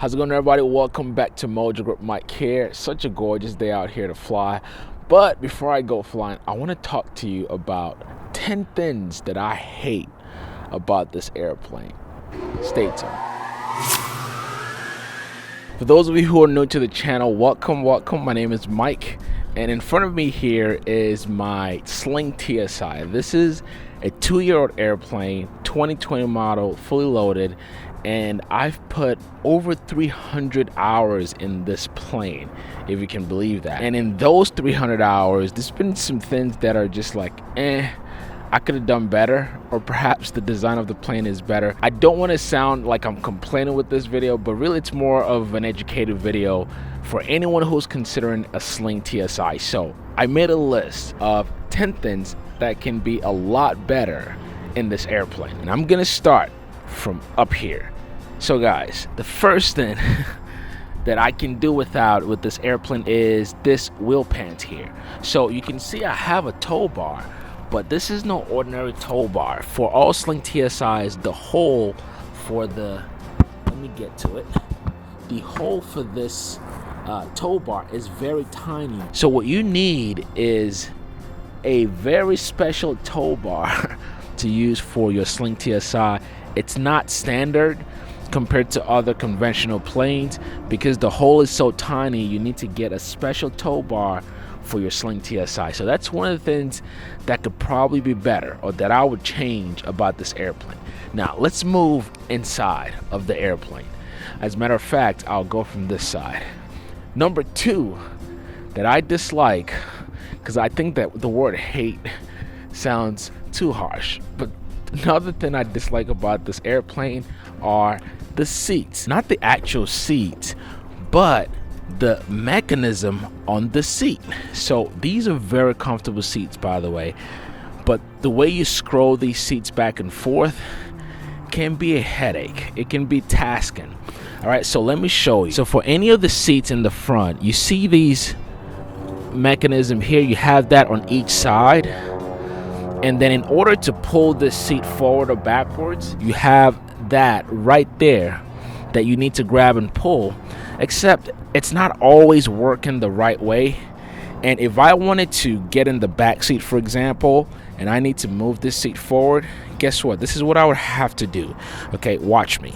How's it going, everybody? Welcome back to Mojo Group. Mike here. Such a gorgeous day out here to fly. But before I go flying, I want to talk to you about 10 things that I hate about this airplane. Stay tuned. For those of you who are new to the channel, welcome. My name is Mike, and in front of me here is my Sling TSi. This is a 2-year-old airplane, 2020 model, fully loaded. And I've put over 300 hours in this plane, if you can believe that. And in those 300 hours, there's been some things that are just like, I could have done better, or perhaps the design of the plane is better. I don't want to sound like I'm complaining with this video, but really it's more of an educated video for anyone who's considering a Sling TSi. So I made a list of 10 things that can be a lot better in this airplane. And I'm gonna start from up here. So guys, the first thing that I can do without with this airplane is this wheel pant here. So you can see I have a tow bar, but this is no ordinary tow bar. For all Sling TSIs, the hole for the, let me get to it, the hole for this tow bar is very tiny. So what you need is a very special tow bar to use for your Sling TSI. It's not standard compared to other conventional planes because the hole is so tiny. You need to get a special tow bar for your Sling TSI. So that's one of the things that could probably be better, or that I would change about this airplane. Now let's move inside of the airplane. As a matter of fact, I'll go from this side. Number 2 that I dislike, because I think that the word hate sounds too harsh, but another thing I dislike about this airplane are the seats. Not the actual seats, but the mechanism on the seat. So these are very comfortable seats, by the way, but the way you scroll these seats back and forth can be a headache. It can be tasking. All right, so let me show you. So for any of the seats in the front, you see these mechanism here. You have that on each side. And then in order to pull this seat forward or backwards, you have that right there that you need to grab and pull, except it's not always working the right way. And if I wanted to get in the back seat, for example, and I need to move this seat forward, guess what? This is what I would have to do. Okay, watch me.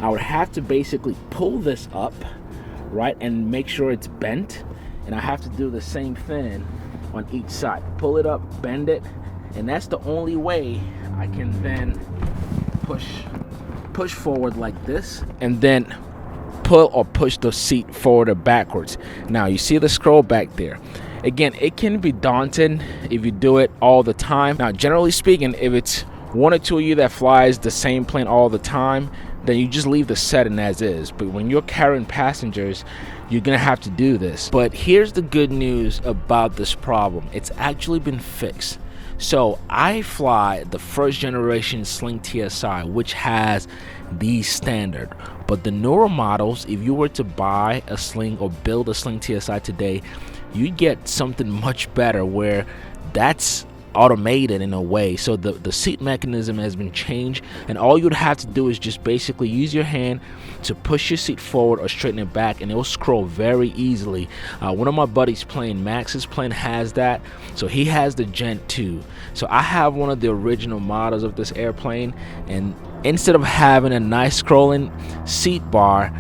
I would have to basically pull this up, right, and make sure it's bent. And I have to do the same thing on each side. Pull it up, bend it, and that's the only way I can then push forward like this, and then pull or push the seat forward or backwards. Now you see the scroll back there. Again, it can be daunting if you do it all the time. Now generally speaking, if it's one or two of you that flies the same plane all the time, then you just leave the setting as is. But when you're carrying passengers, you're gonna have to do this. But here's the good news about this problem. It's actually been fixed. So I fly the first generation Sling TSi, which has these standard. But the newer models, if you were to buy a Sling or build a Sling TSi today, you get something much better where that's automated in a way. So the seat mechanism has been changed, and all you'd have to do is just basically use your hand to push your seat forward or straighten it back, and it will scroll very easily. One of my buddies' plane, Max's plane, has that. So he has the Gen 2. So I have one of the original models of this airplane, and instead of having a nice scrolling seat bar,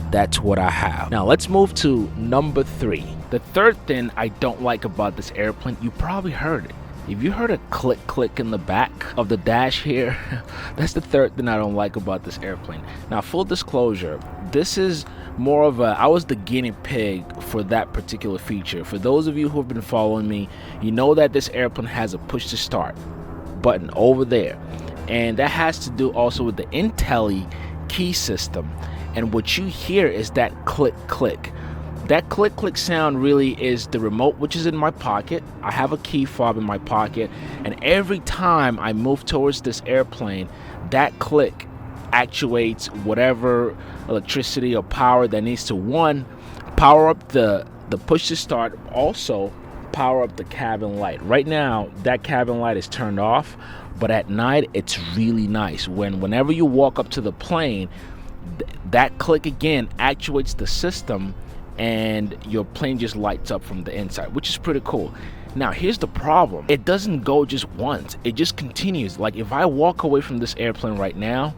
that's what I have. Now let's move to number 3. The third thing I don't like about this airplane, you probably heard it. If you heard a click in the back of the dash here, that's the third thing I don't like about this airplane. Now, full disclosure, this is more of I was the guinea pig for that particular feature. For those of you who have been following me, you know that this airplane has a push to start button over there. And that has to do also with the intellikey system. And what you hear is that click. That click sound really is the remote, which is in my pocket. I have a key fob in my pocket, and every time I move towards this airplane, that click actuates whatever electricity or power that needs to, one, power up the push to start, also power up the cabin light. Right now, that cabin light is turned off, but at night it's really nice. Whenever you walk up to the plane, that click again actuates the system, and your plane just lights up from the inside, which is pretty cool. Now here's the problem: it doesn't go just once, it just continues. Like if I walk away from this airplane right now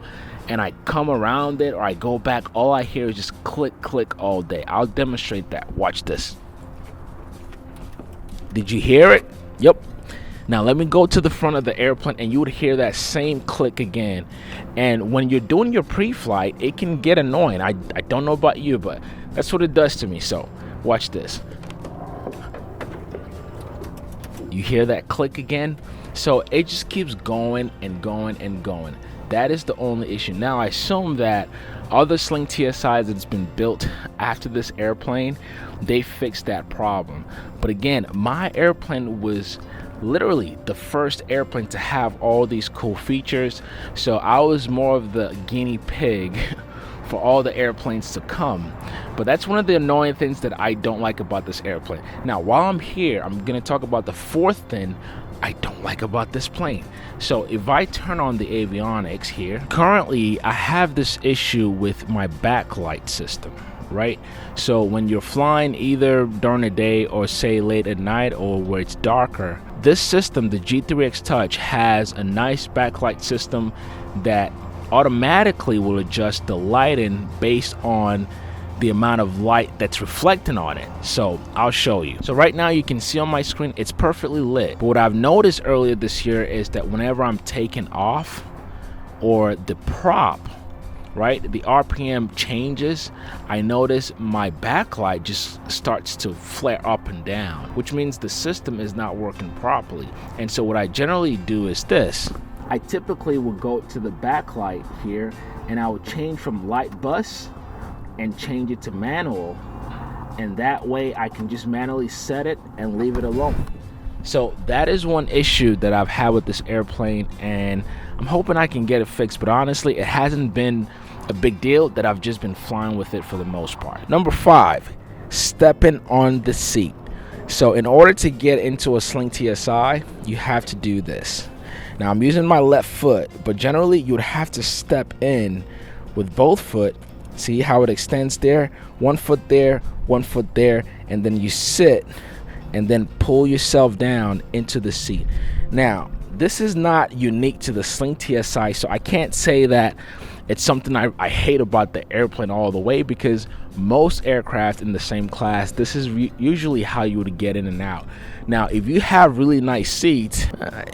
and I come around it or I go back, all I hear is just click click all day. I'll demonstrate that. Watch this. Did you hear it? Yep. Now let me go to the front of the airplane and you would hear that same click again. And when you're doing your pre-flight, it can get annoying. I don't know about you, but that's what it does to me. So watch this. You hear that click again? So it just keeps going and going and going. That is the only issue. Now I assume that other Sling TSIs that's been built after this airplane, they fixed that problem. But again, my airplane was literally the first airplane to have all these cool features, so I was more of the guinea pig for all the airplanes to come. But that's one of the annoying things that I don't like about this airplane. Now while I'm here, I'm gonna talk about the fourth thing I don't like about this plane. So if I turn on the avionics here, currently I have this issue with my backlight system, right? So when you're flying either during the day or say late at night or where it's darker, this system, the G3X Touch, has a nice backlight system that automatically will adjust the lighting based on the amount of light that's reflecting on it. So I'll show you. So right now you can see on my screen it's perfectly lit. But what I've noticed earlier this year is that whenever I'm taking off or the prop, right, the RPM changes, I notice my backlight just starts to flare up and down, which means the system is not working properly. And so what I generally do is this. I typically will go to the backlight here and I will change from light bus and change it to manual, and that way I can just manually set it and leave it alone. So that is one issue that I've had with this airplane, and I'm hoping I can get it fixed, but honestly it hasn't been a big deal, that I've just been flying with it for the most part. Number 5, stepping on the seat. So in order to get into a Sling TSi, you have to do this. Now I'm using my left foot, but generally you would have to step in with both foot. See how it extends there? 1 foot there, 1 foot there, and then you sit and then pull yourself down into the seat. Now, this is not unique to the Sling TSi, so I can't say that it's something I hate about the airplane all the way, because most aircraft in the same class, this is usually how you would get in and out. Now, if you have really nice seats,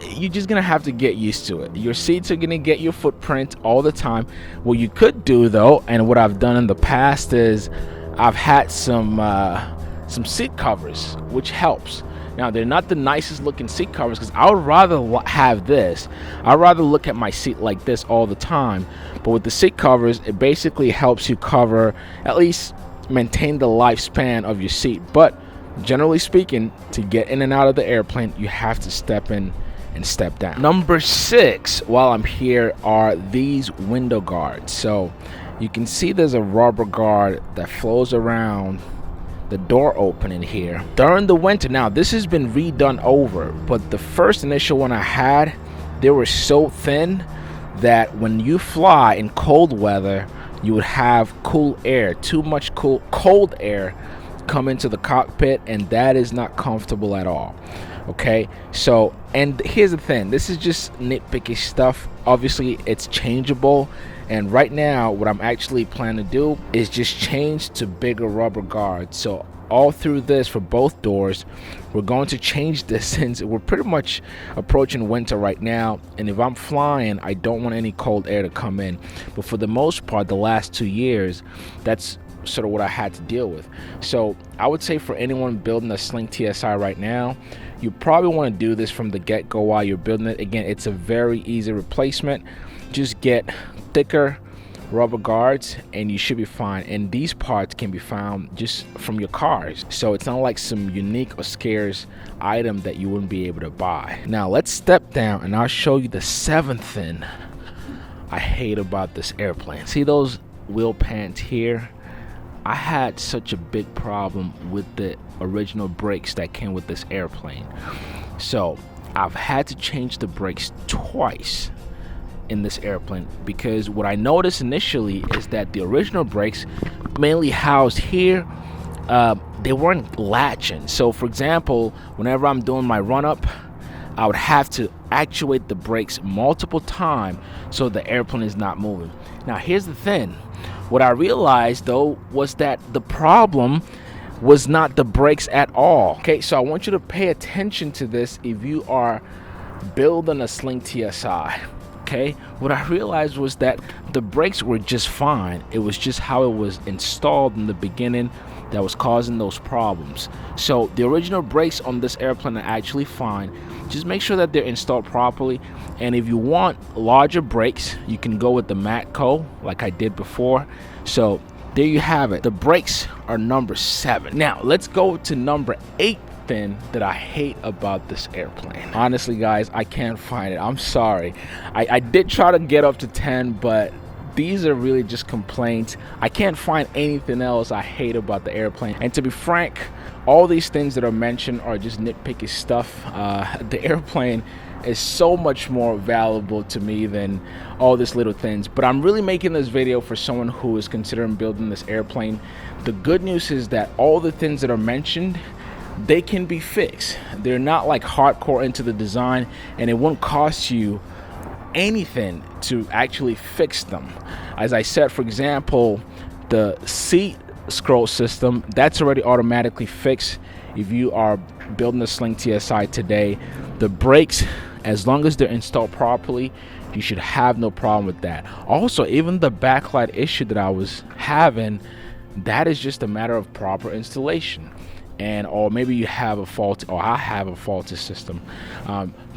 you're just gonna have to get used to it. Your seats are gonna get your footprint all the time. What you could do though, and what I've done in the past, is I've had some seat covers, which helps. Now, they're not the nicest looking seat covers, because I would rather have this. I'd rather look at my seat like this all the time. But with the seat covers, it basically helps you cover, at least maintain the lifespan of your seat. But generally speaking, to get in and out of the airplane, you have to step in and step down. Number 6, while I'm here, are these window guards. So you can see there's a rubber guard that flows around the door opening here during the winter. Now this has been redone over, but the first initial one I had, they were so thin that when you fly in cold weather, you would have cool air, too much cold air come into the cockpit, and that is not comfortable at all. Okay, so, and here's the thing, this is just nitpicky stuff. Obviously it's changeable, and right now what I'm actually planning to do is just change to bigger rubber guards. So all through this, for both doors, we're going to change this, since we're pretty much approaching winter right now, and if I'm flying, I don't want any cold air to come in. But for the most part, the last 2 years, that's sort of what I had to deal with. So I would say for anyone building a Sling TSi right now, you probably want to do this from the get-go while you're building it. Again, it's a very easy replacement. Just get thicker rubber guards and you should be fine. And these parts can be found just from your cars, so it's not like some unique or scarce item that you wouldn't be able to buy. Now let's step down and I'll show you the 7th thing I hate about this airplane. See those wheel pants here? I had such a big problem with the original brakes that came with this airplane. So I've had to change the brakes twice in this airplane, because what I noticed initially is that the original brakes, mainly housed here, they weren't latching. So for example, whenever I'm doing my run up, I would have to actuate the brakes multiple times so the airplane is not moving. Now here's the thing, what I realized though was that the problem was not the brakes at all. Okay, so I want you to pay attention to this if you are building a Sling TSi. Okay, what I realized was that the brakes were just fine. It was just how it was installed in the beginning that was causing those problems. So the original brakes on this airplane are actually fine. Just make sure that they're installed properly, and if you want larger brakes, you can go with the Matco like I did before. So there you have it. The brakes are number 7. Now let's go to number 8 thing that I hate about this airplane. Honestly guys, I can't find it. I'm sorry. I did try to get up to 10, but these are really just complaints. I can't find anything else I hate about the airplane. And to be frank, all these things that are mentioned are just nitpicky stuff. The airplane is so much more valuable to me than all these little things. But I'm really making this video for someone who is considering building this airplane. The good news is that all the things that are mentioned, they can be fixed. They're not like hardcore into the design, and it won't cost you anything to actually fix them. As I said, for example, the seat scroll system, that's already automatically fixed if you are building a Sling TSi today. The brakes, as long as they're installed properly, you should have no problem with that. Also, even the backlight issue that I was having, that is just a matter of proper installation. And or maybe you have a faulty, or I have a faulty system.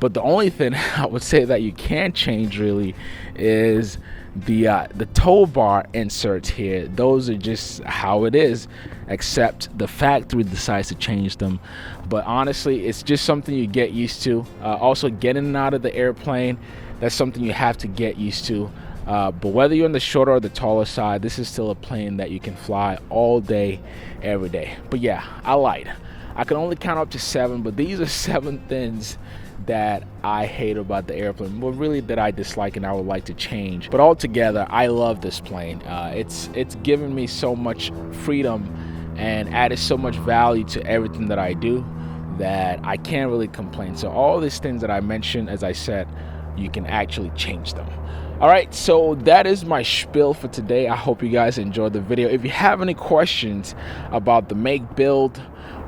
But the only thing I would say that you can change really is the tow bar inserts here. Those are just how it is, except the factory decides to change them. But honestly, it's just something you get used to. Also, getting out of the airplane, that's something you have to get used to. But whether you're on the shorter or the taller side, this is still a plane that you can fly all day, every day. But yeah, I lied. I can only count up to 7, but these are 7 things that I hate about the airplane, well, really that I dislike and I would like to change. But altogether, I love this plane. It's given me so much freedom and added so much value to everything that I do that I can't really complain. So all these things that I mentioned, as I said, you can actually change them. All right, so that is my spiel for today. I hope you guys enjoyed the video. If you have any questions about the make, build,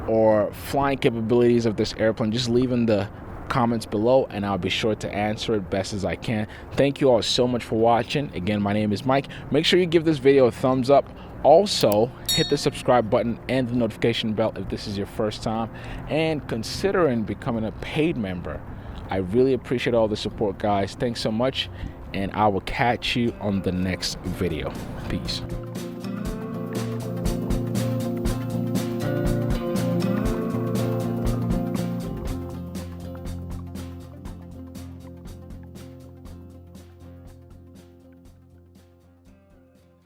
or flying capabilities of this airplane, just leave in the comments below and I'll be sure to answer it best as I can. Thank you all so much for watching. Again, my name is Mike. Make sure you give this video a thumbs up. Also, hit the subscribe button and the notification bell if this is your first time, and considering becoming a paid member. I really appreciate all the support, guys. Thanks so much, and I will catch you on the next video. Peace.